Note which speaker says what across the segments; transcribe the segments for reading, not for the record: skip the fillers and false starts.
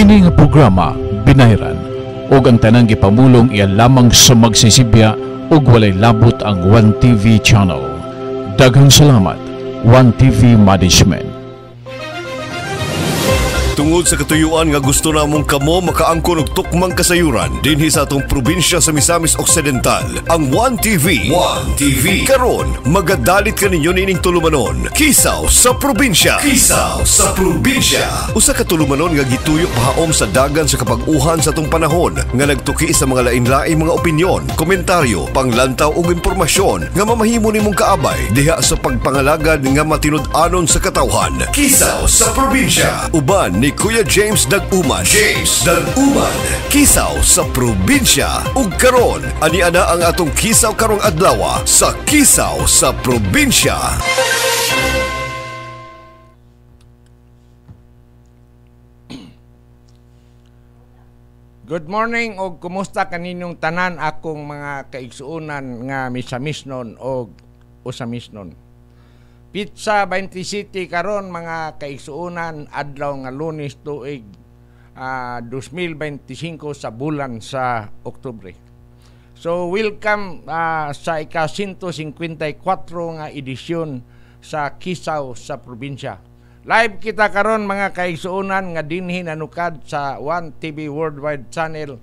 Speaker 1: Kini nga programa binayran ug ang tanang gipamulong iya lamang sa magsisibya ug walay labot ang One TV channel. Daghang salamat One TV Management.
Speaker 2: Tungod sa katuyuan nga gusto namong kamo makaangkon og tukmang kasayuran dinhi sa atong probinsya sa Misamis Occidental, ang One TV karon magadalit kaninyo nining tulumanon. Kisaw sa probinsya. Usa ka tulumanon nga gituyo pahaom sa dagan sa kapag-uhan sa atong panahon nga nagtuki sa mga lain-laing mga opinyon, komentaryo, panglantaw ug impormasyon nga mamahimo nimong kaabay diha sa pagpangalagad nga matinud-anon sa katawhan. Kisaw sa probinsya. Uban ni Kuya James Dag-Uman. Kisaw sa probinsya. Ug karon ani ana ang atong kisaw karong adlaw sa Kisaw sa probinsya.
Speaker 3: Good morning o kumusta kaninyong tanan akong mga kaigsuunan nga misamisnon o usamisnon. Pizza 20 City karon mga kaigsuunan adlaw nga Lunes tuig 2025 sa bulan sa Oktubre. So welcome sa ika-154 nga edisyon sa Kisaw sa probinsya. Live kita karon mga kaigsuunan nga dinhi nanukad sa One TV Worldwide Channel,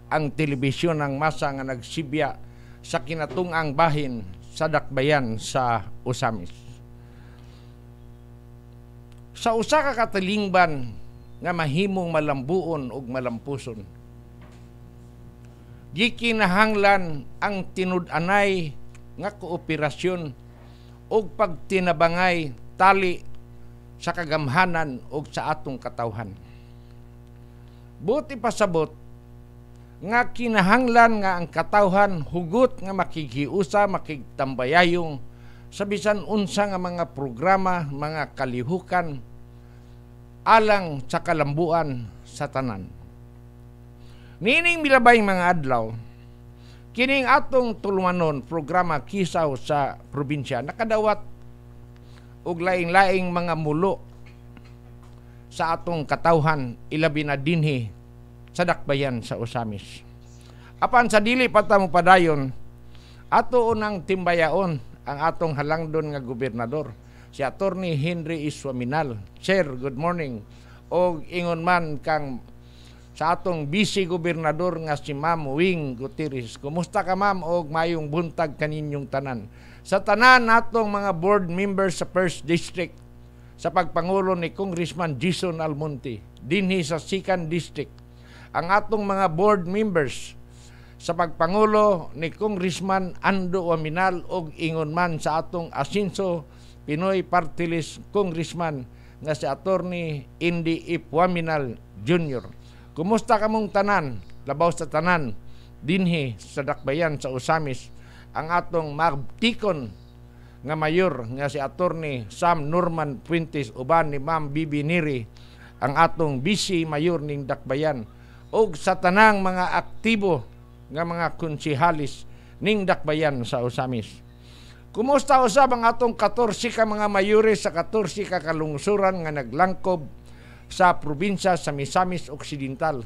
Speaker 3: ang telebisyon ng masa nga nagsibya sa kinatung-ang bahin sa dakbayan sa Usamis. Sa usa ka katalingban nga mahimong malambuon ug malampuson, gikinahanglan ang tinud-anay nga kooperasyon ug pagtinabangay tali sa kagamhanan ug sa atong katawhan. Buti pasabot nga kinahanglan nga ang katawhan hugot nga makikiusa, makigtambayayong sa bisan unsa nga mga programa, mga kalihukan alang sa kalambuan sa tanan. Nining milabay mga adlaw, kining atong tulumanon programa Kisaw sa probinsya nakadawat og laing-laing mga mulo sa atong katawhan, ilabi na dinhi sa dakbayan sa Usamis. Apan sa dili pa ta mo padayon, ato unang timbayaon ang atong halangdon nga gobernador, si Attorney Henry Iswaminal. Sir, good morning. O ingon man kang sa atong vice gobernador nga si Ma'am Wing Gutierrez. Kumusta ka ma'am og mayong buntag kaninyong tanan. Sa tanan natong mga board members sa 1st District sa pagpangulo ni Congressman Jason Almonte dinhi sa 2nd District. Ang atong mga board members sa pagpangulo ni Congressman Ando Waminal og ingon man sa atong Asinso Pinoy Party List Congressman nga si Attorney Indy Waminal Jr. Kumusta kamong tanan? Labaw sa tanan dinhi sa dakbayan sa Usamis ang atong magtikon nga mayor nga si Attorney Sam Norman Fuentes uban ni Ma'am Bibi Neri ang atong vice mayor ning dakbayan og sa tanang mga aktibo nga mga konsihalis ning dakbayan sa Usamis. Kumusta usab ang atong 14 ka mga mayores sa 14 ka kalungsuran nga naglangkob sa probinsya sa Misamis Occidental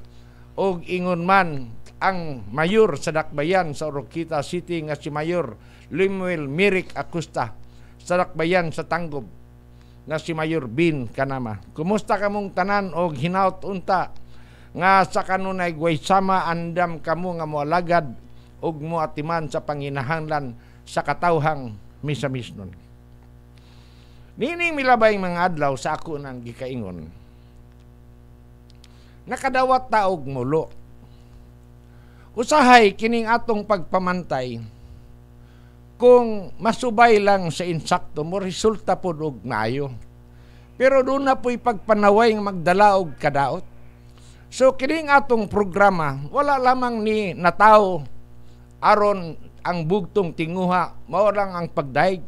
Speaker 3: og ingon man ang mayor sa dakbayan sa Oroquita City nga si Mayor Lemuel Mirik Acosta, sa dakbayan sa Tanggob nga si Mayor Bin Kanama. Kumusta kamong tanan og hinaut unta nga sa kanunay guwaysama andam kamo nga moalagad ug moatiman sa panginahanglan sa katawhang misamisnon. Nining milabay mga adlaw sa ako nang gikaingon. Nakadawat ta og mulo. Usahay kining atong pagpamantay kung masubay lang sa insakto mo resulta pod og maayo. Pero doon na po'y pagpanaway nga magdala og kadaot. So kining atong programa wala lamang ni nataw aron ang bugtong tinguha mao lang ang pagdaig,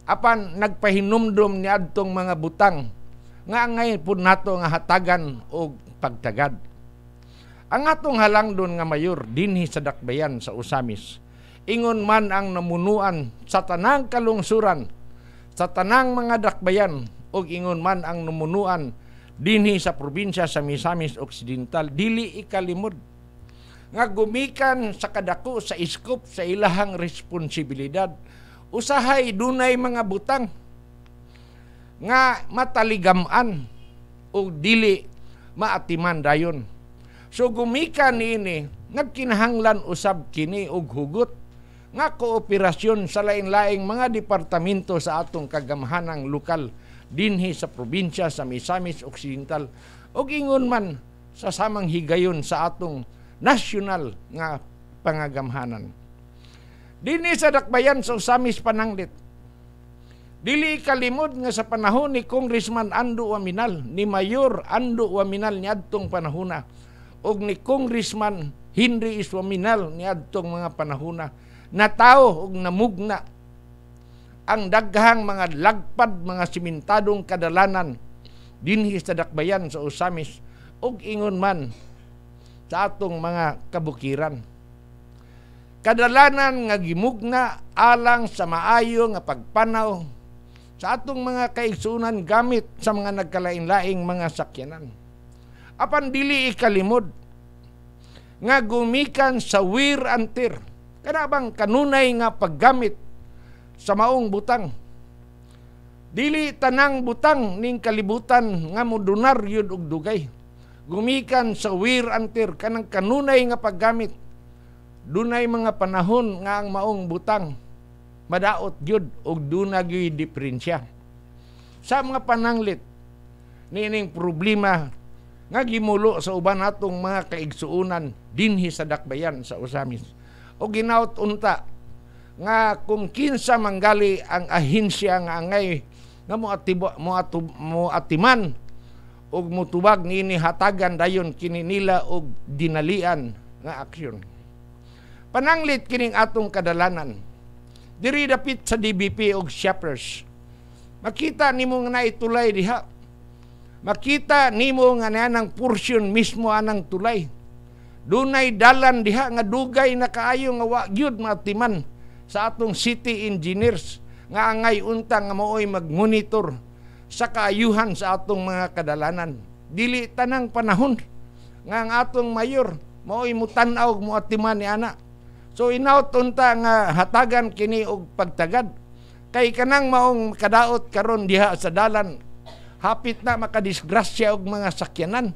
Speaker 3: apan nagpahinumdom ni adtong mga butang nga ngay pud nato nga hatagan og pagtagad. Ang atong halangdon nga mayor dinhi sa dakbayan sa Usamis, ingon man ang namunuan sa tanang kalungsuran sa tanang mga dakbayan og ingon man ang namunuan dinhi sa probinsya sa Misamis Occidental, dili ikalimod nga gumikan sa kadako sa iskop sa ilahang responsibilidad. Usahay dunay mga butang nga mataligaman o dili maatiman dayon. So gumikan niini nagkinahanglan usab kini og hugot nga kooperasyon sa lain-laing mga departamento sa atong kagamhanang lokal dinhi sa probinsya sa Misamis Occidental ug ingon man sa samang higayon sa atong nasyonal nga pangagamhanan. Dinhi sa dakbayan sa Usamis Pananglit, dili kalimod nga sa panahon ni Congressman Ando Waminal, ni Mayor Ando Waminal niadtong panahona, og ni Congressman Henry Iswaminal niadtong mga panahona, natawo og namugna ang daghang mga lagpad, mga simentadong kadalanan dinhi sa dakbayan sa Usamis og ingon man sa atong mga kabukiran. Kadalanan nga gimugna alang sa maayo nga pagpanaw sa atong mga kaigsunan gamit sa mga nagkalain-laing mga sakyanan. Apan dili ikalimod nga gumikan sa wear and tear, kanabang kanunay nga paggamit sa maong butang. Dili tanang butang ning kalibutan nga modunar yun og dugay. Gumikan sa wear and tear, kanang kanunay nga paggamit. Dunay mga panahon nga ang maong butang madaot gyud og duna gyud diferensya. Sa mga pananglit nining problema nga gimulo sa uban natong mga kaigsuonan dinhi sa dakbayan sa Usamis. O ginaut unta nga kung kinsa manggali ang ahensya nga angay nga moatiman og mutubag niini hatagan dayon kini nila og dinalian nga aksyon. Pananglit kining atong kadalanan. Diri dapit sa DBP og shoppers. Makita nimo nga naitulay diha. Makita nimo nga nanang portion mismo anang tulay. Dunay dalan diha nga dugay na kaayo nga wa gyud maatiman sa atong city engineers nga angay unta nga maoy magmonitor sa kaayuhan sa atong mga kadalanan. Dili tanang panahon nga ang atong mayor maoy mutan-aw muatiman ni ana. So inaut unta nga hatagan kini og pagtagad kay kanang maong kadaot karon diha sa dalan hapit na makadisgrasya og mga sakyanan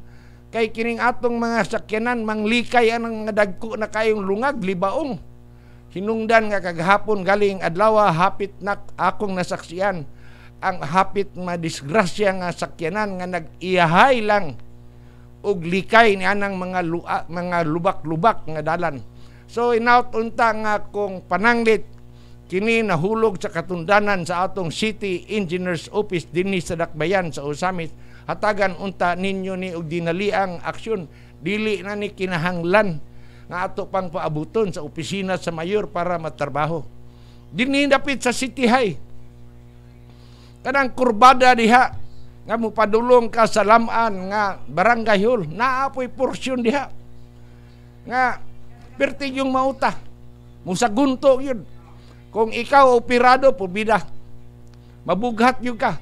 Speaker 3: kay kining atong mga sakyanan manglikay anang mga dagko na kayong lungag libaong. Hinungdan nga kagahapon galing adlaw hapit na akong nasaksiyan ang hapit madisgrasya nga sakyanan nga nag-iyahay lang og likay ni anang mga lubak-lubak nga dalan. So inaut unta nga kung pananglit kini nahulog sa katundanan sa atong City Engineers Office dinhi sa dakbayan sa Usamis, hatagan unta ninyo ni og dinaliang aksyon. Dili na ni kinahanglan nga ato pang paabuton sa opisina sa mayor para matrabaho. Dinhi dapit sa City High. Kanang kurbada diha nga mupadulong ka sa laman nga barangay hall, naapoy porsyon diha nga perti yung mauta musagunto yun. Kung ikaw operado pobida mabughat yung ka.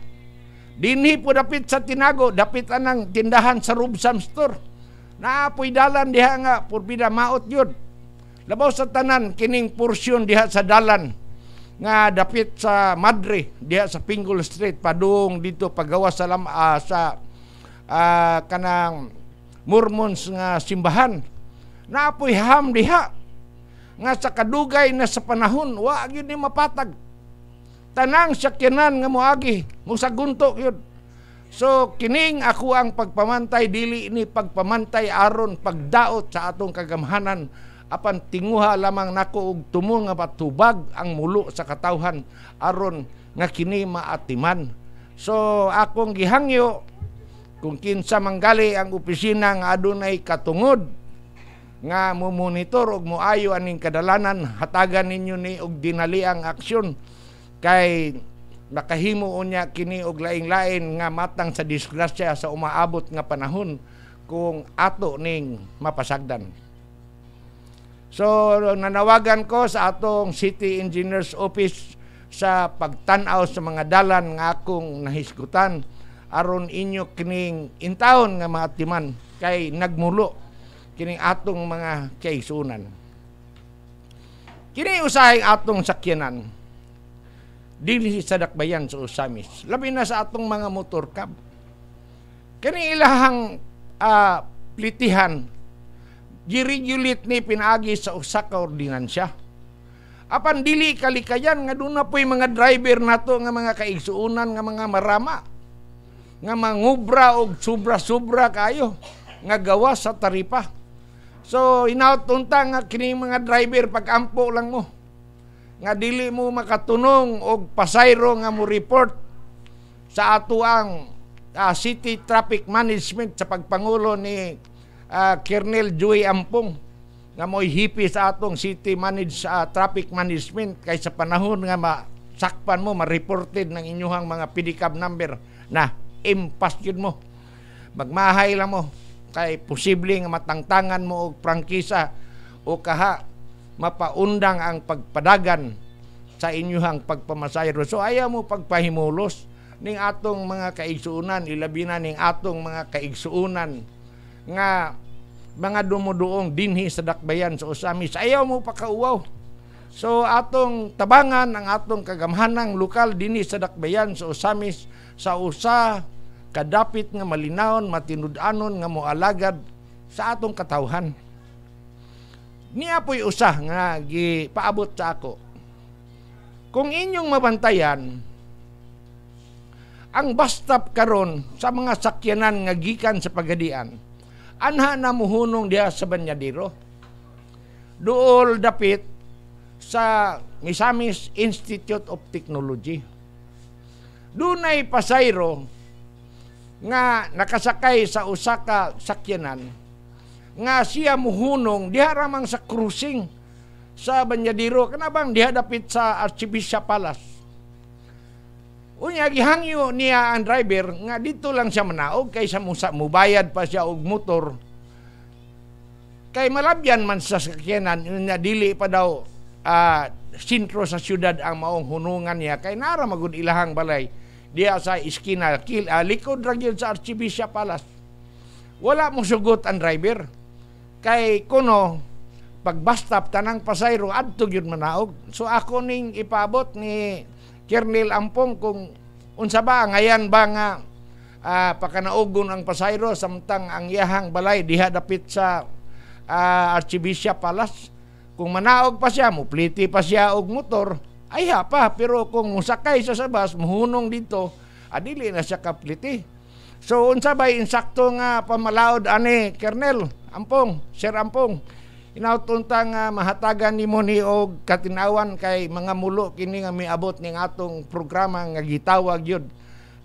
Speaker 3: Dinhi po dapit sa Tinago, dapit anang tindahan sa Rubsam Store, naapoy dalan diha nga pobida maot yun. Labaw sa tanan kining porsyon diha sa dalan nga dapit sa Madre diha sa Pinggol Street padung dito pagawas sa kanang Mormons nga simbahan, naapoy ham diha nga sa kadugay na sa panahon wa gyud ni mapatag. Tanang sakyanan nga moagi musagunto yun. So kining ako ang pagpamantay, dili ni pagpamantay aron pagdaot sa atong kagamhanan, apan tinguha lamang nako og tumon nga patubag ang mulo sa katawhan aron nga kini maatiman. So akong gihangyo kung kinsa manggali ang opisina nga adunay katungod nga mumonitor og moayo aning kadalanan, hatagan ninyo ni og dinaliang aksyon kay nakahimo unya kini og laing-lain nga matang sa disgrasya sa umaabot nga panahon kung ato ning mapasagdan. So nanawagan ko sa atong City Engineers Office sa pagtan-aw sa mga dalan nga akong nahisgutan aron inyo kining intawon nga mga timan kay nagmulo kining atong mga kaigsuunan. Kini usahay atong sakyanan dinhi sa dakbayan sa Osamis, labi na sa atong mga motor cab. Kini ilahang plitihan giregulate ni pinaagi sa usa ka ordinansya. Apan dili kalikayan nga doon na po'y mga driver nato nga mga kaigsuunan nga mga marama nga mangubra og sobra-sobra kayo nga gawa sa taripa. So inautunta nga kini mga driver pag-ampo lang mo nga dili mo makatunong og pasayro nga mo report sa ato ang City Traffic Management sa pagpangulo ni Colonel Joey Ampong nga mo'y hipi sa atong City Traffic Management kay sa panahon nga masakpan mo, ma-reported ng inyuhang mga pedicab number na impas yun mo. Magmahay lang mo kay posible nga matangtangan mo og prangkisa o kaha mapaundang ang pagpadagan sa inyuhang pagpamasayro. So ayaw mo pagpahimulos ning atong mga kaigsuunan, ilabi na ning atong mga kaigsuunan nga mga dumuduong dinhi sa dakbayan sa Osamis. Ayaw mo pakauwaw. So atong tabangan ang atong kagamhanang lokal dinhi sa dakbayan sa Osamis sa usa kadapit nga malinawon, matinud-anon nga moalagad sa atong katawhan. Niya po'y usa nga gipaabot sa ako. Kung inyong mabantayan ang bus stop karon sa mga sakyanan nga gikan sa Pagadian, anha na muhunong diha sa Banyadero. Duol dapit sa Misamis Institute of Technology. Dunay pasayro nga nakasakay sa usa ka sakyanan nga siya muhunong diha ramang sa cruising sa Banyadero kanabang diha dapit sa Archbishop Palace. Unya gihangyo niya ang driver nga dito lang siya manaog kaysa mubayad pa siya og motor. Kay malabyan man sa sakyanan unya dili pa daw sentro sa syudad ang maong hunungan niya kay nara magud ilahang balay diya sa iskina likod ra gyud sa Archbishop Palace. Wala mo sugot ang driver. Kay kuno pag bus stop tanang pasayro adto gyud manaog. So ako ning ipabot ni Colonel Ampong kung unsa ba ngayan ba nga pakanaugon ang pasayro samtang ang iyahang balay diha dapit sa Archbishop Palace. Kung manaog pa siya, mupliti pa siya og motor, ay pa. Pero kung musakay sa bus, muhunong dito, adili na siya kapliti. So unsa ba insakto nga pamalaod ani Colonel Ampong, Sir Ampong? Inautunta nga mahatagan nimo ni og katinawan kay mga mulo kini nga miabot ning atong programa nga gitawag yun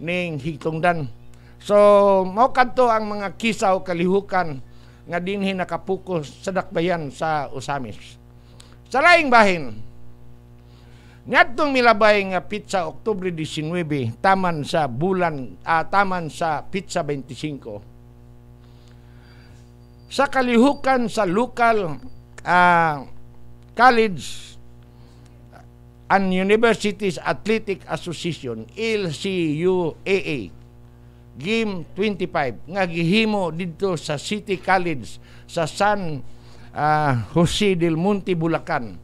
Speaker 3: ning Higtungdan. So mao kadto ang mga kisaw kalihukan nga dinhi nakapokus sa dakbayan sa Osamis. Sa laing bahin, niadtong milabay nga pitsa Oktubre 19 taman sa pitsa 25. Sa kalihukan sa local college and Universities Athletic Association LCUAA Game 25 nga gihimo dito sa City College sa San Jose del Monte, Bulacan.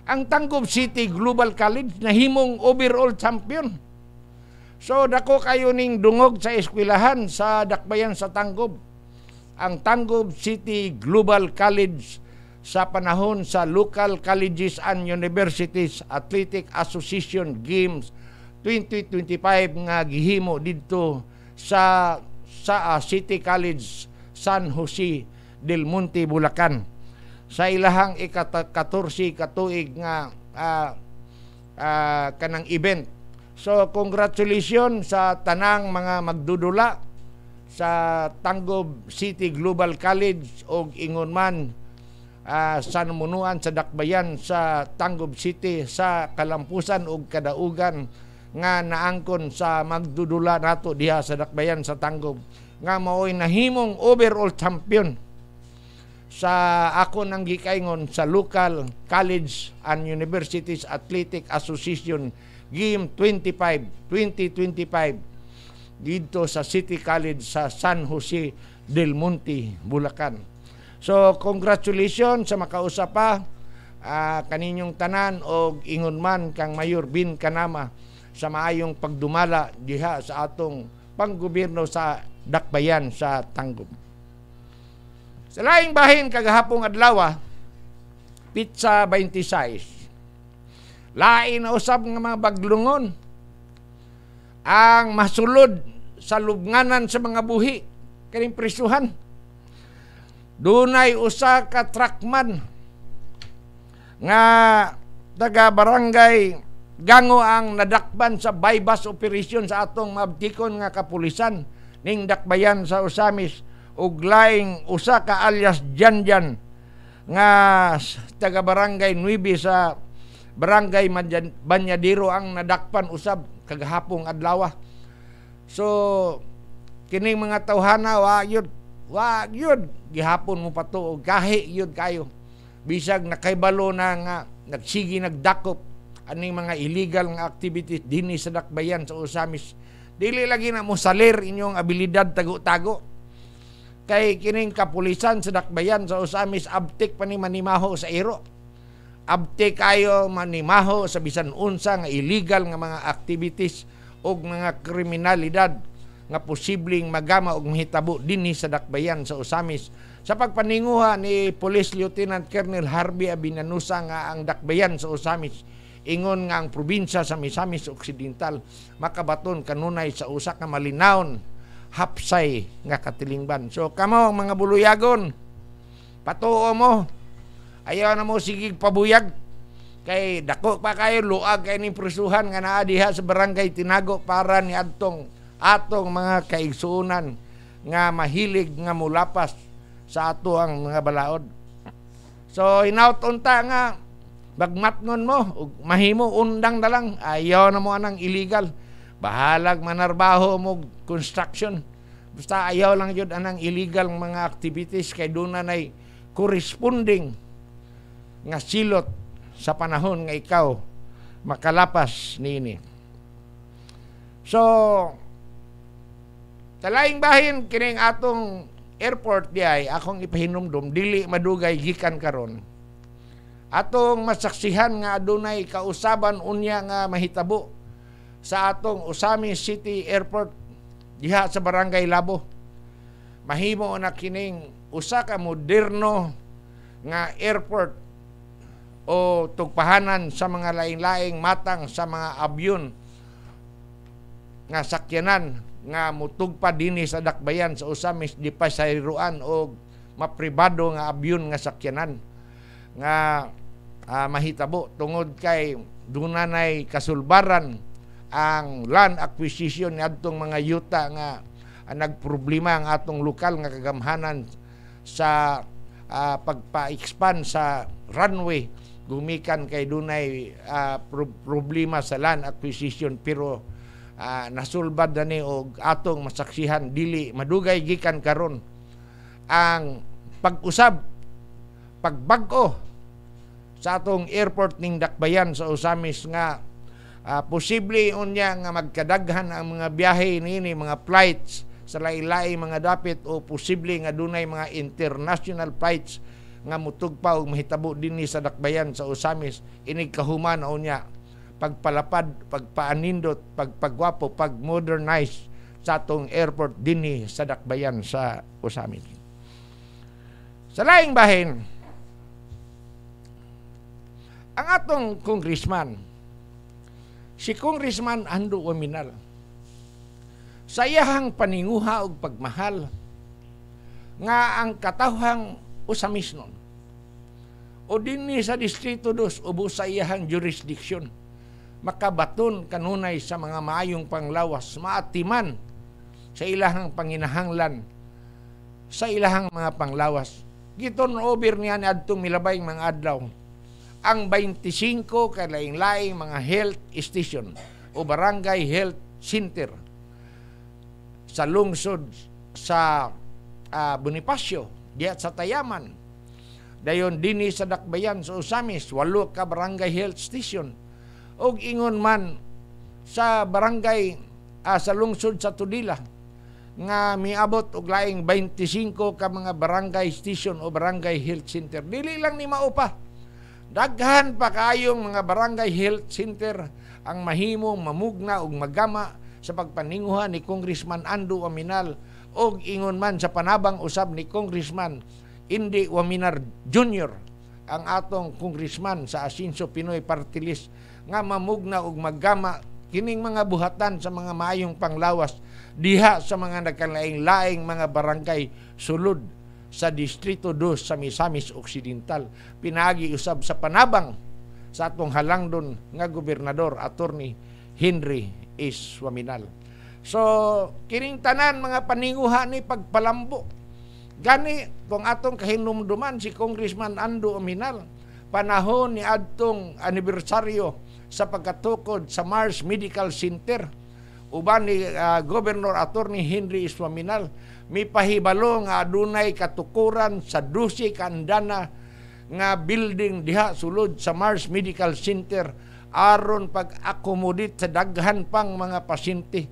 Speaker 3: Ang Tanggob City Global College nahimong overall champion. So dako kayo ning dungog sa eskwelahan sa dakbayan sa Tanggob. Ang Tanggob City Global College sa panahon sa Local Colleges and Universities Athletic Association Games 2025 nga gihimo dito sa City College San Jose del Monte, Bulacan. Sa ilahang ika-14 katuig nga kanang event. So congratulations sa tanang mga magdudula sa Tanggob City Global College o ingon man sa namunuan sa dakbayan sa Tanggob City sa kalampusan o kadaugan nga naangkon sa magdudula nato diha sa dakbayan sa Tanggob nga mao'y nahimong overall champion sa ako nang gikaingon sa Local College and Universities Athletic Association Game 2025 dito sa City College sa San Jose del Monte, Bulacan. So congratulations sa makausap pa kaninyong tanan og ingon man kang Mayor Bin Kanama sa maayong pagdumala diha sa atong panggobyerno sa Dakbayan sa Tangub. Sa laing bahin kagahapong adlaw, Pizza 26. Lain na usab nga mga baglungon ang masulod sa lubnganan sa mga buhi kaning prisuhan. Dunay usa ka truckman nga taga barangay Gango ang nadakpan sa bypass operation sa atong mabtikon nga kapulisan ning Dakbayan sa Osamis ug laing usa ka alias Janjan nga taga barangay 9 sa barangay Banyadiro ang nadakpan usab kagahapong adlaw. So kining mga tawhana wa yun gihapon mo pato og gahi yun kayo bisag nakaibalo na nga nagsigi nagdakop aning mga illegal nga activities dinhi sa Dakbayan sa Osamis. Dili lagi na mo salir inyong abilidad tago-tago kay kining kapulisan sa Dakbayan sa Osamis abtik pa ni manimaho sa iro. Abtik kayo manimaho sa bisan unsa nga illegal nga mga activities o mga kriminalidad nga posibleng magama og mahitabo dinhi sa Dakbayan sa Osamis. Sa pagpaninguha ni Police Lieutenant Colonel Harvey Abinanusa nga ang Dakbayan sa Osamis ingon nga ang probinsya sa Misamis Occidental makabaton kanunay sa usa ka malinawon hapsay nga katilingban. So kamo mga buluyagon, patuo mo, ayaw na mo sigig pabuyag kay dako pa kayo luag kay ning prisuhan nga naa diha sa barangay Tinago para ni atong mga kaigsuonan nga mahilig nga mulapas sa ato ang mga balaod. So hinaut-unta nga bagmatngon mo ug mahimo undang na lang, ayaw na mo anang illegal, bahalag manarbaho mo construction, basta ayaw lang yun anang illegal mga activities kay doon na nay corresponding nga silot sa panahon nga ikaw makalapas niini. So talaing bahin kining atong airport diay akong ipahinumdum dili madugay gikan karon atong masaksihan nga adunay kausaban unya nga mahitabo sa atong Osamis City Airport diha sa Barangay Labo. Mahimo na kining usa ka moderno nga airport o tugpahanan sa mga laing-laing matang sa mga abyon nga sakyanan nga mutugpa dinhi sa Dakbayan sa Osamis di pasayroan o mapribado nga abyon nga sakyanan nga mahitabo tungod kay dunanay kasulbaran ang land acquisition ni adtong mga yuta nga nagproblema ang atong lokal nga kagamhanan sa pagpa-expand sa runway gumikan kay dunay problema sa land acquisition pero nasulbad na ni og atong masaksihan dili madugay gikan karon ang pag-usab pagbag-o sa atong airport ning Dakbayan sa Osamis nga posible unya nga magkadaghan ang mga biyahe niini mga flights sa lain-lain mga dapit o posible nga dunay mga international flights nga mutugpa og mahitabo dinhi sa Dakbayan sa Osamis. Inig kahuman unya pagpalapad, pagpaanindot, pagpagwapo, pagmodernize sa atong airport dinhi sa Dakbayan sa Osamis. Sa laing bahin, ang atong congressman, si Congressman Ando Waminal, sa iyahang paninguha og pagmahal nga ang katawhang Osamisnon o dinhi sa Distrito 2 ubos sa iyahang jurisdiction makabaton kanunay sa mga maayong panglawas maatiman sa ilahang panginahanglan sa ilahang mga panglawas. Giton over niya ni adtong milabay mga adlaw ang 25 kalaing-laing mga health station o barangay health center sa lungsod sa Bonifacio diya sa Tayaman. Dayon dinhi sa Dakbayan sa Osamis 8 ka barangay health station og ingon man sa barangay sa lungsod sa Tudila nga miabot og laing 25 ka mga barangay station o barangay health center. Dili lang ni mao pa. Daghan pa kayong mga barangay health center ang mahimong mamugna og magama sa pagpaninguhan ni Congressman Ando Aminal og ingon man sa panabang usab ni Congressman Indy Waminar Jr. ang atong congressman sa Asinso Pinoy Party List nga mamugna og magama kining mga buhatan sa mga maayong panglawas diha sa mga nagkalaing-laing mga barangay sulod sa Distrito 2 sa Misamis Occidental. Pinagi usab sa panabang sa atong halangdon nga gobernador Attorney Henry S. Waminal. So, kining tanan mga paninguha ni pagpalambo. Gani, kung atong kahinumduman si Congressman Ando Aminal, panahon ni adtong anibersaryo sa pagkatukod sa Mars Medical Center, uban ni Governor Attorney Henry S. Waminal, may pahibalo nga adunay katukuran sa 12 kaandana nga building diha sulod sa Mars Medical Center aron pag-accommodate sa daghan pang mga pasyente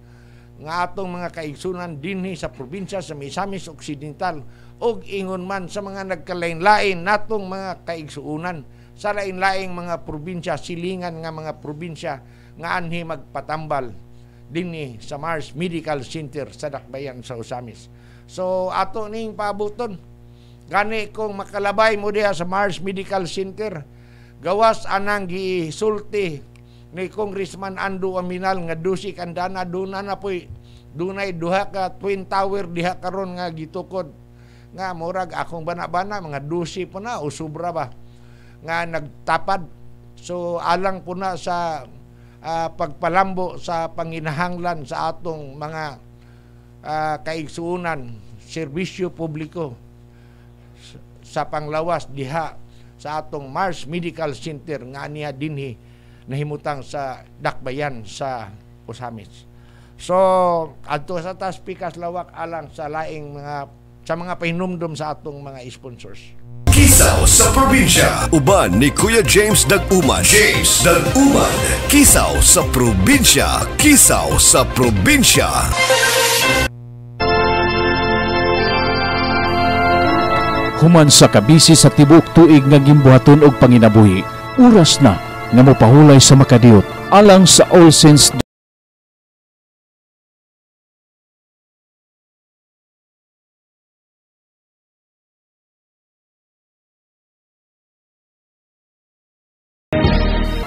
Speaker 3: nga atong mga kaigsunan dinhi sa probinsya sa Misamis Occidental og ingon man sa mga nagkalain-lain natong mga kaigsuunan sa lain-laing mga probinsya, silingan nga mga probinsya nga anhi magpatambal dinhi sa Mars Medical Center sa Dakbayan sa Osamis. So ato ning paabuton gani kung makalabay mo diha sa Mars Medical Center, gawas anang gisulti ni Congressman Ando Aminal nga dusi kandana duna na po'y dunay duha ka twin tower diha karon nga gitukod nga murag akong bana-bana mga dusi po na o sobra ba nga nagtapad. So alang po na sa pagpalambo sa panginahanglan sa atong mga kaigsuunan, serbisyo publiko sa panglawas diha sa atong Mars Medical Center nga niya dinhi nahimutang sa Dakbayan sa Osamis. So adto sa tas pikas lawak alang sa laing mga pahinumdum sa atong mga sponsors.
Speaker 2: Kisaw sa probinsya. Uban ni Kuya James Dag-Uman. James Dag-Uman. Kisaw sa probinsya. Kisaw sa probinsya.
Speaker 1: Human sa kabisi sa tibuok tuig nga gimbuhaton og panginabuhi, oras na nga mopahulay sa makadiyot alang sa All Saints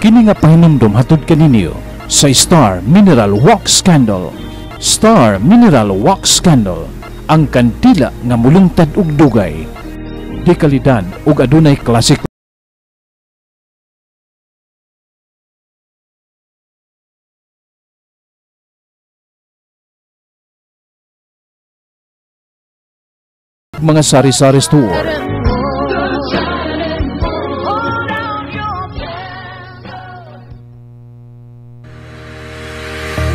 Speaker 1: kini nga pahinumdum hatod kaninyo sa Star Mineral Wax Candle. Star Mineral Wax Candle, ang kandila nga mulungtad og dugay, di kalidad ug adunay classic mga sari-sari store.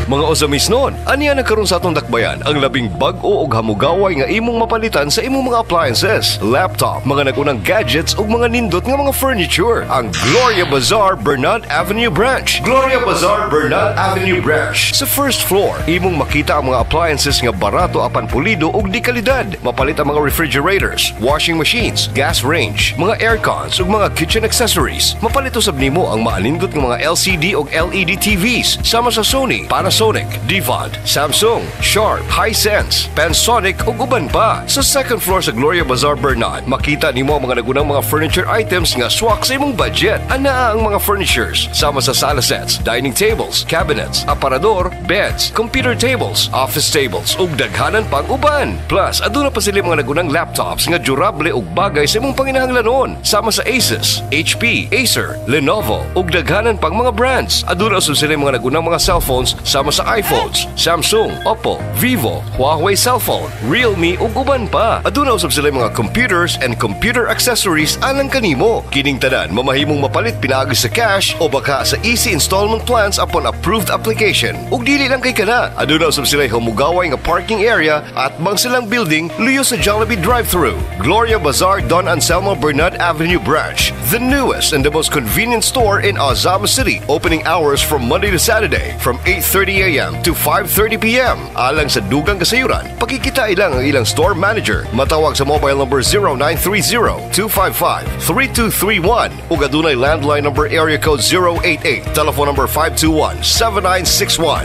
Speaker 2: Mga Osamis noon, aniya nagkaroon sa atong dakbayan ang labing bag-o og hamugaway nga imong mapalitan sa imong mga appliances, laptop, mga nagunang gadgets ug mga nindot nga mga furniture. Ang Gloria Bazaar Bernard Avenue Branch. Gloria Bazaar Bernard Avenue Branch. Sa first floor, imong makita ang mga appliances nga barato apan pulido ug di kalidad. Mapalit ang mga refrigerators, washing machines, gas range, mga aircons ug mga kitchen accessories. Mapalit usab nimo ang maanindot nga mga LCD ug LED TVs sama sa Sony, Panasonic, Devon, Samsung, Sharp, Hisense, Panasonic ug uban pa. Sa second floor sa Gloria Bazaar Bernard, makita nimo ang mga nagunang mga furniture items nga swak sa imong budget. Anaa ang mga furnitures sama sa sala sets, dining tables, cabinets, aparador, beds, computer tables, office tables ug daghanan pang uban. Plus, aduna pa sila mga nagunang laptops nga durable ug bagay sa imong panginahanglanon sama sa Asus, HP, Acer, Lenovo ug daghanan pang mga brands. Aduna usab sila mga nagunang mga cellphones sama sa iPhones, Samsung, Oppo, Vivo, Huawei cellphone, Realme ug uban pa. Aduna usab sila mga computers and computer accessories alang kanimo. Kining tanan mamahimong mapalit pinaagi sa cash o baka sa easy installment plans upon approved application. Ug dili lang kay kana, aduna usab sila humugaway nga parking area at bang silang building luyo sa Jollibee drive-thru. Gloria Bazaar Don Anselmo Bernard Avenue Branch, the newest and the most convenient store in Ozama City. Opening hours from Monday to Saturday from 8:30 a.m. to 5:30 p.m. Alang sa dugang kasayuran, pakikita ilang ang ilang store manager. Matawag sa mobile number 0930-255-3231 ug adunay landline number area code 088, telephone number 521-7961.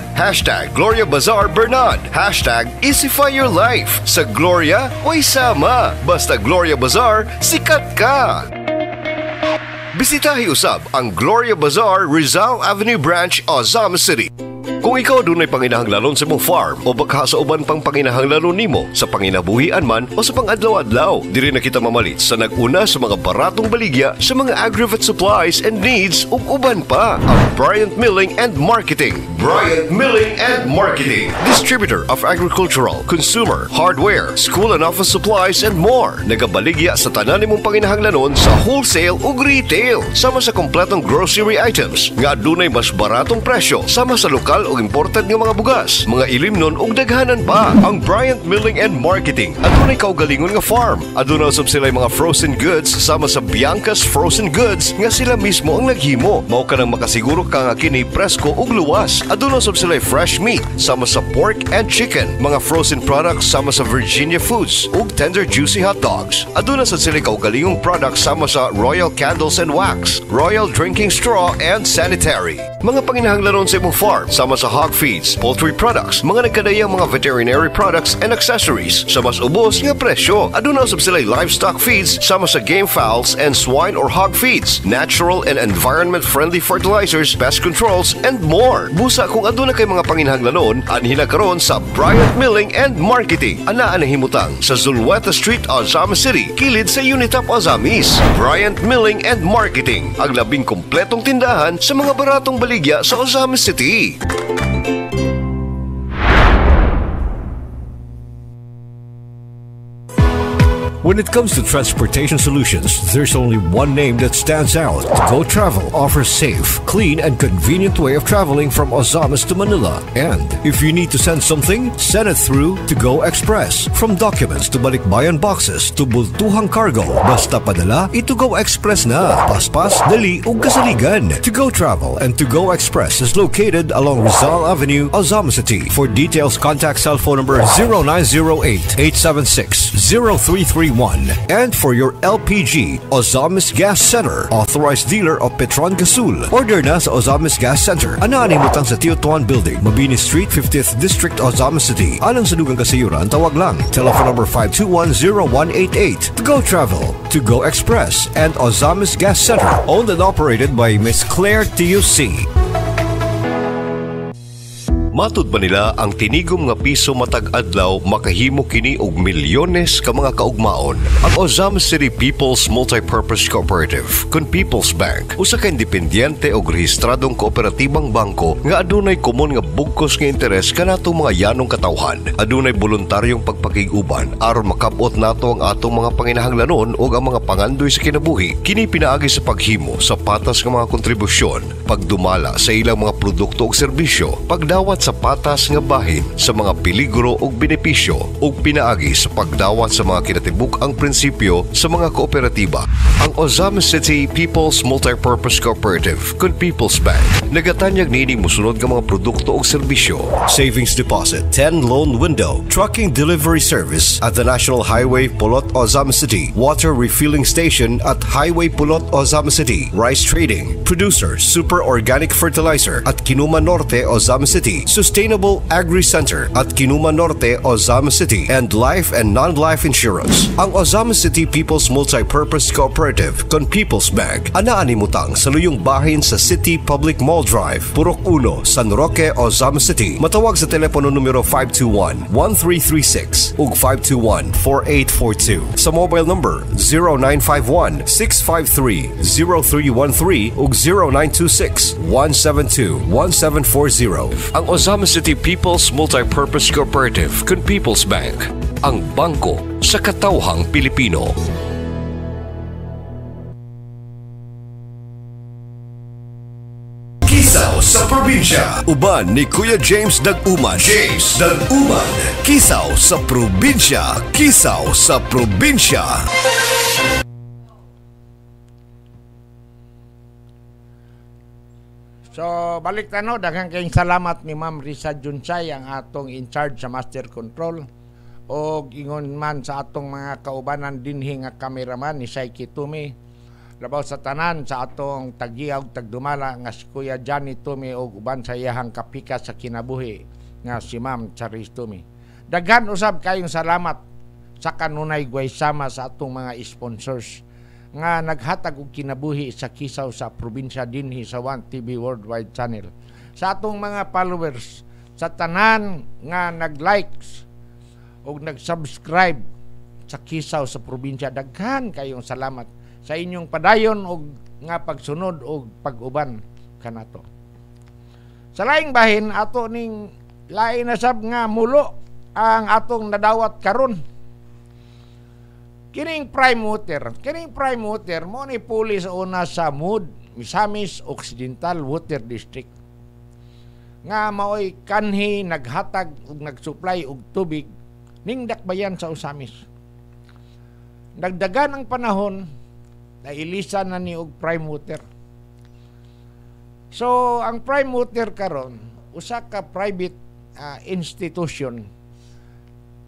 Speaker 2: #Gloria Bazaar Bernard. #Easify your life. Sa Gloria, way sama. Basta Gloria Bazaar, sikat ka! Bisitahi usab ang Gloria Bazaar, Rizal Avenue Branch, Ozama City. Kung ikaw dunay panginahanglanon sa mong farm o baka sa uban pang panginahanglanon nimo sa panginabuhian man o sa pangadlaw-adlaw, diri na kita mamalit sa nag-una sa mga baratong baligya sa mga agri-vet supplies and needs ug uban pa. Ang Bryant Milling and Marketing. Bryant Milling and Marketing, distributor of agricultural, consumer, hardware, school and office supplies and more. Nagabaligya sa tanan nimong panginahanglanon sa wholesale ug retail, sama sa kompletong grocery items nga dunay mas baratong presyo sama sa lokal o imported nga mga bugas, mga ilimnon ug daghanan pa. Ang Bryant Milling and Marketing adunay kaugalingon nga farm. Aduna usab sila mga frozen goods sama sa Bianca's Frozen Goods nga sila mismo ang naghimo. Mao ka nang makasiguro ka nga kini presko ug luwas. Aduna usab sila fresh meat sama sa pork and chicken, mga frozen products sama sa Virginia Foods ug tender juicy hot dogs. Aduna sa sila kaugalingong products sama sa Royal Candles and Wax, Royal Drinking Straw and Sanitary. Mga panginahanglanon sa imong farm sama sa hog feeds, poultry products, mga nagkadayang mga veterinary products and accessories sa mas ubos nga presyo. Aduna usab sila livestock feeds sama sa game fowls and swine or hog feeds, natural and environment-friendly fertilizers, pest controls, and more. Busa kung aduna kay mga panginahanglanon, anhina karon sa Bryant Milling and Marketing. Anaa na himutang sa Zulueta Street, Ozama City, kilid sa Unitap Ozamis. Bryant Milling and Marketing, ang labing kompletong tindahan sa mga baratong baligya sa Ozama City.
Speaker 4: When it comes to transportation solutions, there's only one name that stands out. Go Travel offers safe, clean, and convenient way of traveling from Ozamis to Manila. And if you need to send something, send it through To Go Express. From documents to balikbayan boxes to bultuhang cargo, basta padala, To Go Express na. Paspas, dali, ug kasaligan. To Go Travel and To Go Express is located along Rizal Avenue, Ozama City. For details, contact cell phone number 0908-876-0331. And for your LPG, Ozamis Gas Center, authorized dealer of Petron Gasul. Order na sa Ozamis Gas Center. Anaan himutang sa Teotuan Building, Mabini Street, 50th District, Ozamis City. Alang sa dugang kasayuran, tawag lang. Telephone number 521-0188. To Go Travel, To Go Express, and Ozamis Gas Center. Owned and operated by Miss Claire TUC.
Speaker 2: Matud ba nila ang tinigom nga piso matag adlaw makahimo kini og milyones ka mga kaugmaon? Ang Ozama City People's Multipurpose Cooperative, kun People's Bank, usa ka independyente og rehistradong kooperatibang bangko nga adunay komon nga bugkos nga interes kanatong mga yanong katawhan. Adunay voluntaryong pagpakig-uban aron makabot nato ang atong mga panginahanglanon ug ang mga pangandoy sa kinabuhi. Kini pinaagi sa paghimo sa patas nga mga kontribusyon, pagdumala sa ilang mga produkto ug serbisyo, pagdawat sa patas nga bahin sa mga peligro ug benepisyo ug pinaagi sa pagdawat sa mga kinatibuk ang prinsipyo sa mga kooperatiba. Ang Ozama City People's Multipurpose Cooperative, kun People's Bank, nagatanyag nini musunod nga mga produkto ug serbisyo: savings deposit, 10 loan window, trucking delivery service at the National Highway Pulot, Ozama City, water refilling station at Highway Pulot, Ozama City, rice trading, producer Super Organic Fertilizer at Kinuma Norte, Ozama City, Sustainable Agri Center at Kinuma Norte, Ozama City, and life and non-life insurance. Ang Ozama City People's Multipurpose Cooperative, kon People's Bank, anaan himutang sa luyong bahin sa City Public Mall Drive, Purok 1, San Roque, Ozama City. Matawag sa telepono numero 521-1336 ug 521-4842. Sa mobile number 0951-653-0313 ug 0926-172-1740. Ang Ozama City People's Multipurpose Cooperative, kun People's Bank, ang bangko sa katawhang Pilipino. Kisaw sa probinsya. Uban ni Kuya James Dag-Uman. James Dag-Uman. Kisaw sa probinsya. Kisaw sa probinsya.
Speaker 3: So balik tano, daghang kayong salamat ni Ma'am Risa Junsay ang atong in charge sa Master Control o ingon man sa atong mga kaubanan dinhi nga cameraman ni Saiki Tumi, labaw sa tanan sa atong tagiyaw tagdumala nga si Kuya Johnny Tumi o uban sa iyahang kapika sa kinabuhi nga si Ma'am Charis Tumi. Daghan usab kayong salamat sa kanunay guwaysama sa atong mga sponsors nga naghatag og kinabuhi sa kisaw sa probinsya dinhi sa 1TV Worldwide Channel. Sa atong mga followers, sa tanan nga nag-likes o nag-subscribe sa kisaw sa probinsya, daghan kayong salamat sa inyong padayon o nga pagsunod o pag-uban kanato. Sa laing bahin, ato ning lain na sab nga mulo ang atong nadawat karon. Kining prime water mo ni puli sa una sa Mood, Misamis Occidental Water District. Nga maoy kanhi naghatag ug nagsupply og tubig ning dakbayan sa Usamis. Nagdagan ang panahon na ilisan na ni og prime water. So ang prime water karon usa ka private institution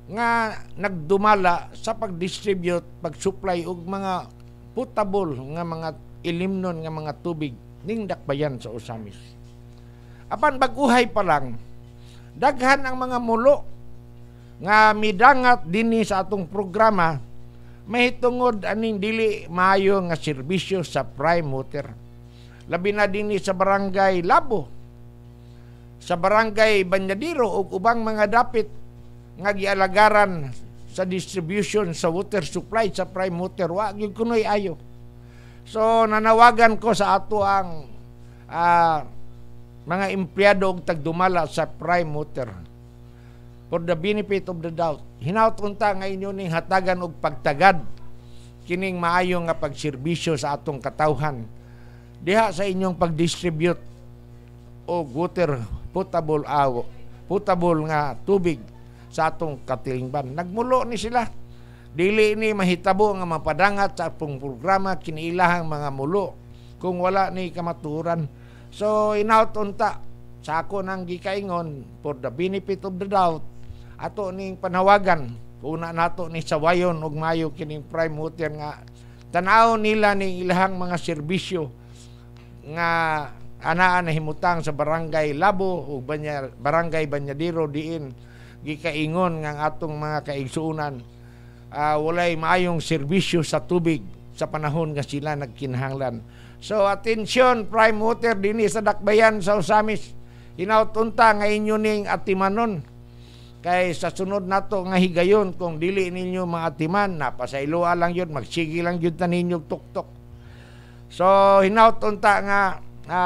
Speaker 3: nga nagdumala sa pag-distribute, pag-supply og mga potable nga mga ilimnon nga mga tubig ning dakbayan sa Usamis. Apan baguhay pa lang, daghan ang mga mulo nga midangat dinhi sa atong programa mahitungod aning dili maayo nga serbisyo sa prime water. Labi na dinhi sa barangay Labo, sa barangay Banyadiro ug ubang mga dapit nga gialagaran sa distribution sa water supply sa prime water, wa gyud kunoy ayo. So nanawagan ko sa ato ang mga empleyado og tagdumala sa prime water, for the benefit of the doubt, hinaut unta nga inyo ning hatagan og pagtagad kining maayo nga pagserbisyo sa atong katawhan diha sa inyong pagdistribute og water potable nga tubig sa atong katilingban. Nagmulo ni sila. Dili ni mahitabo nga mapadangat sa atong programa kiniilahang mga mulo kung wala ni kamaturan. So inaut unta sa ako nang gikaingon, for the benefit of the doubt, ato ning panawagan una nato ni sawayon og mayo kining prime water nga tan-aw nila ning ilahang mga serbisyo nga anaa na himutang sa barangay Labo o barangay Banyadiro diin gikaingon nga atong mga kaigsuunan walay maayong serbisyo sa tubig sa panahon nga sila nagkinahanglan. So atensyon prime water dinhi sa dakbayan sa Usamis, hinautunta nga inyo ning atimanon kay sa sunod nato nga higayon kung dili ninyo maatiman napasayloa lang yun, magsigi lang yun ta ninyo tuktok. So hinautunta nga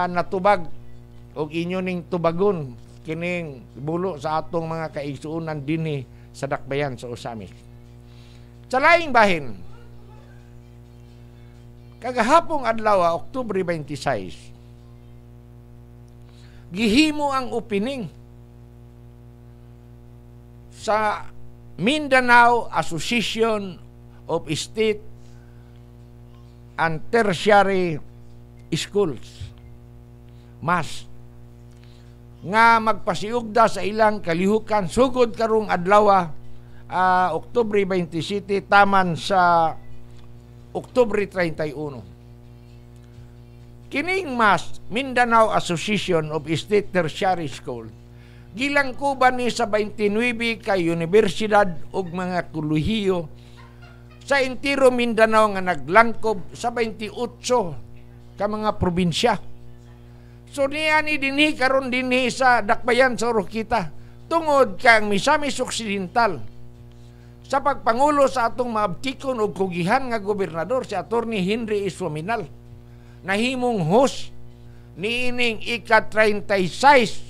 Speaker 3: natubag og inyo ning tubagon kining bulo sa atong mga kaigsuunan dinhi sa dakbayan sa Usamis. Sa laing bahin, kagahapong adlaw, Oktubre 26, gihimo ang opening sa Mindanao Association of State and Tertiary Schools, MAS, nga magpasiugda sa ilang kalihukan sugod karong adlaw, Oktubre 27 taman sa Oktubre 31. Kining MAS, Mindanao Association of State Tertiary School, gilangkuban ni sa 29 ka universidad ug mga kolehiyo sa entero Mindanao nga naglangkob sa 28 ka mga probinsya. So niya ni dinhi karon dinhi sa dakbayan sa Oroquita tungod kang Misamis Occidental sa pagpangulo sa atong maabtikon og kugihan nga gobernador si Attorney Henry Isuaminal, nahimong host niining ika-36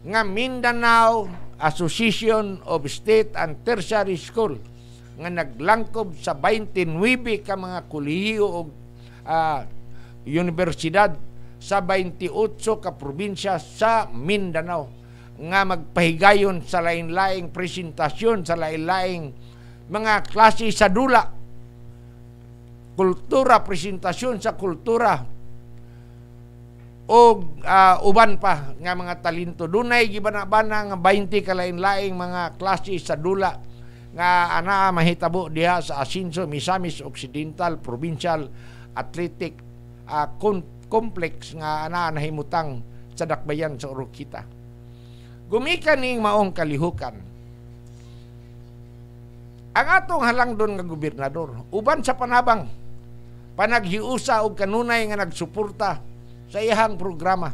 Speaker 3: nga Mindanao Association of State and Tertiary School nga naglangkob sa 29 ka mga kolehiyo og universidad sa 28 ka probinsya sa Mindanao nga magpahigayon sa lain-laing presentasyon, sa lain-laing mga klase sa dula, kultura, presentasyon sa kultura, o uban pa nga mga talento. Dunay gibana-bana nga 20 kalain-laing mga klase sa dula nga ana mahitabo diha sa Asinso, Misamis Occidental Provincial Athletic Complex nga ana nahimutang sa dakbayan sa Oroquita. Gumikan ning maong kalihukan. Ang atong halangdon nga gobernador, uban sa panabang panaghiusa og kanunay nga nagsuporta sa iyang programa,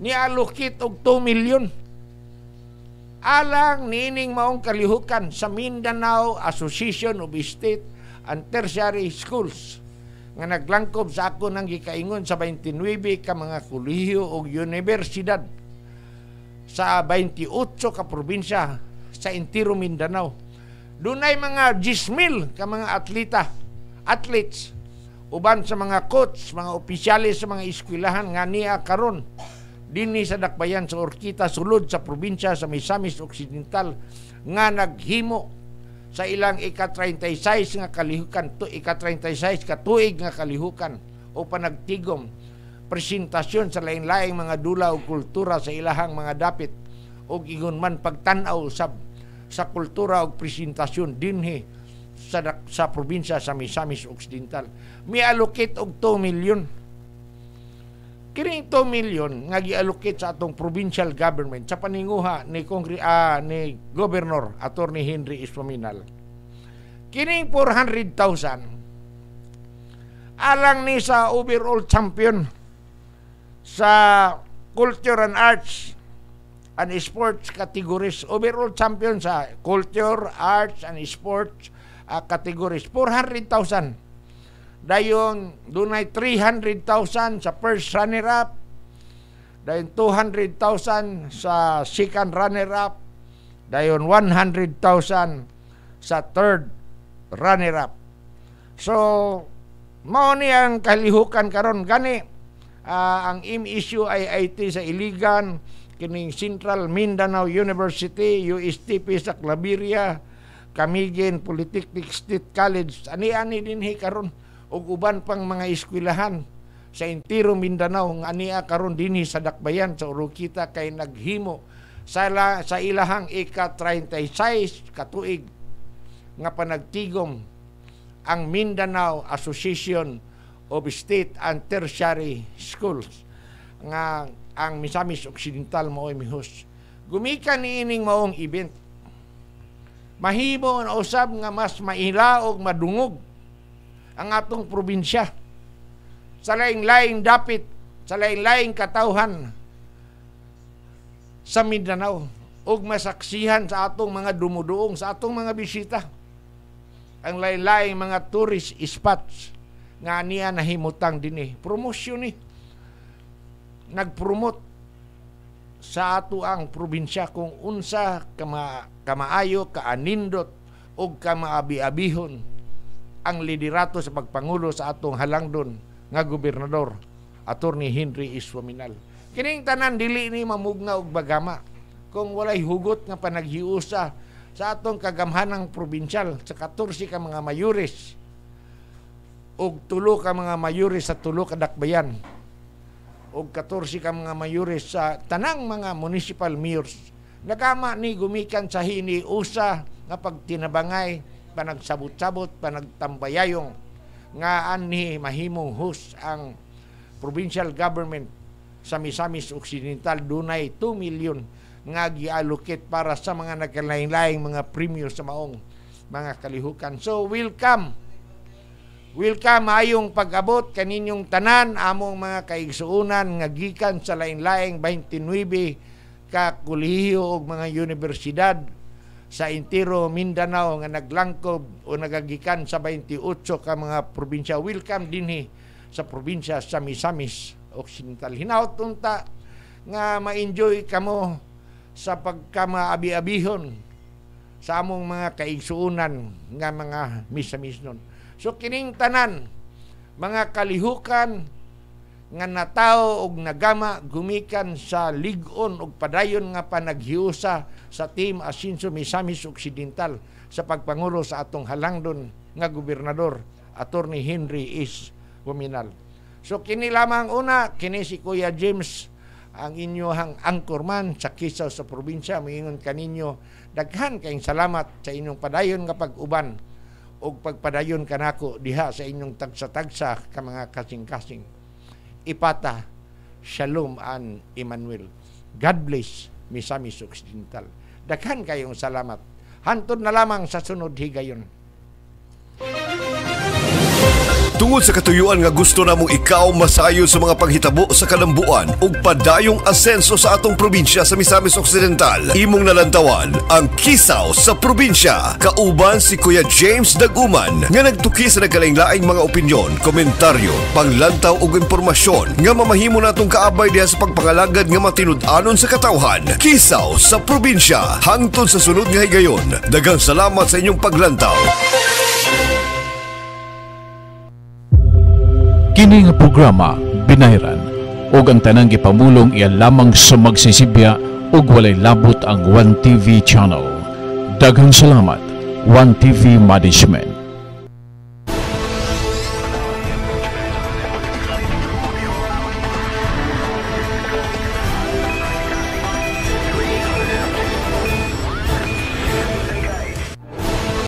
Speaker 3: ni-allocate og 2 million alang nining maong kalihukan sa Mindanao Association of State and Tertiary Schools nga naglangkob sa ako nang gikaingon sa 29 ka mga kolehiyo o universidad sa 28 ka probinsya sa entero Mindanao. Dunay mga 10,000 ka mga athletes, uban sa mga coach, mga opisyalis sa mga eskwelahan nga niya karon dinhi sa dakbayan sa Oroquita, sulod sa probinsya sa Misamis Occidental nga naghimo sa ilang ika-36 nga kalihukan, ika-36 ka tuig nga kalihukan o panagtigom presentasyon sa lain-laing mga dula o kultura sa ilahang mga dapit o ingon man pagtan-aw sa kultura o presentasyon dinhi sa probinsya sa Misamis Occidental. Mi-allocate og 2 million. Kining 2 million nga gi-allocate sa atong provincial government sa paninguha ni Governor Attorney Henry Iswaminal. Kining 400,000 alang ni sa overall champion sa Culture and Arts and Sports categories. Overall champion sa Culture, Arts and Sports categories, 400,000. Dayon dunay 300,000 sa first runner-up, dayon 200,000 sa second runner-up, dayon 100,000 sa third runner-up. So mao ni ang kalihukan karon gani. Ang issue ay IT sa Iligan, kining Central Mindanao University, USTP sa Claveria, Camiguin Polytechnic State College, ani-ani dinhi karon ug uban pang mga eskwelahan sa entero Mindanao nga ania karon dinhi sa dakbayan sa Oroquita kay naghimo sa ilahang ika-36 katuig nga panagtigom ang Mindanao Association of State and Tertiary Schools nga ang Misamis Occidental mao'y mihus. Gumikan niining maong event, mahimo na usab nga mas mailaog madungog ang atong probinsya sa laing-laing dapit, sa laing-laing katawhan sa Mindanao ug masaksihan sa atong mga dumuduong, sa atong mga bisita ang laing-laing mga tourist spots nga niya nahimutang dinhi. Promosyon ni nagpromote sa ato ang probinsya kung unsa kamaayo, kaanindot o kamaabi-abihon ang liderato sa pagpangulo sa atong halangdon nga gobernador Attorney Henry Iswaminal. Kining tanan dili ni mamugna og bagama kung walay hugot nga panaghiusa sa atong kagamhanang probinsyal sa 14 ka mga mayores og 3 ka mga mayores sa 3 ka dakbayan og 14 ka mga mayores sa tanang mga municipal mayors. Nagama ni gumikan sa hiniusa nga pagtinabangay, panagsabot-sabot, panagtambayayong nga ani mahimong hus ang provincial government sa Misamis Occidental. Dunay 2 million nga gi-allocate para sa mga nagkalain-laing mga premyo sa maong mga kalihukan. So welcome ayong pag-abot kaninyong tanan among mga kaigsuunan nga gikan sa lain-laing 29 ka kolehiyo ug mga universidad sa entero Mindanao nga naglangkob o nagagikan sa 28 ka mga probinsya. Welcome dinhi sa probinsya sa Misamis Occidental. Hinaut unta nga ma-enjoy kamo sa pagkamaabi-abihon sa among mga kaigsuunan nga mga misamisnon. So kining tanan mga kalihukan nga natao og nagama gumikan sa lig-on og padayon nga panaghiusa sa Team Asinso Misamis Occidental sa pagpangulo sa atong halangdon nga gobernador Attorney Henry Iswaminal. So kini lamang una, kini si Kuya James ang inyohang anchorman sa Kisaw sa probinsya. Moingon kaninyo, daghan kayong salamat sa inyong padayon nga pag-uban o pagpadayon kanako diha sa inyong tagsa-tagsa ka mga kasing-kasing. Ipata, Shalom and Emmanuel. God bless, Misamis Occidental. Daghan kayong salamat. Hantod na lamang sa sunod higayon.
Speaker 2: Tungod sa katuyuan nga gusto namong ikaw masayo sa mga paghitabo sa kalambuan ug padayong asenso sa atong probinsya sa Misamis Occidental, imong nalantawan ang Kisaw sa Probinsya. Kauban si Kuya James Daguman nga nagtuki sa nagkalain-laing mga opinyon, komentaryo, panglantaw ug impormasyon nga mamahimo natong kaabay diha sa pagpangalagad nga matinud-anon sa katawhan. Kisaw sa Probinsya, hangtod sa sunod nga higayon. Daghang salamat sa inyong paglantaw.
Speaker 1: Kini nga programa binayran ug ang tanang gipamulong iya lamang sa magsisibya ug walay labot ang One TV channel. Daghang salamat, One TV Management.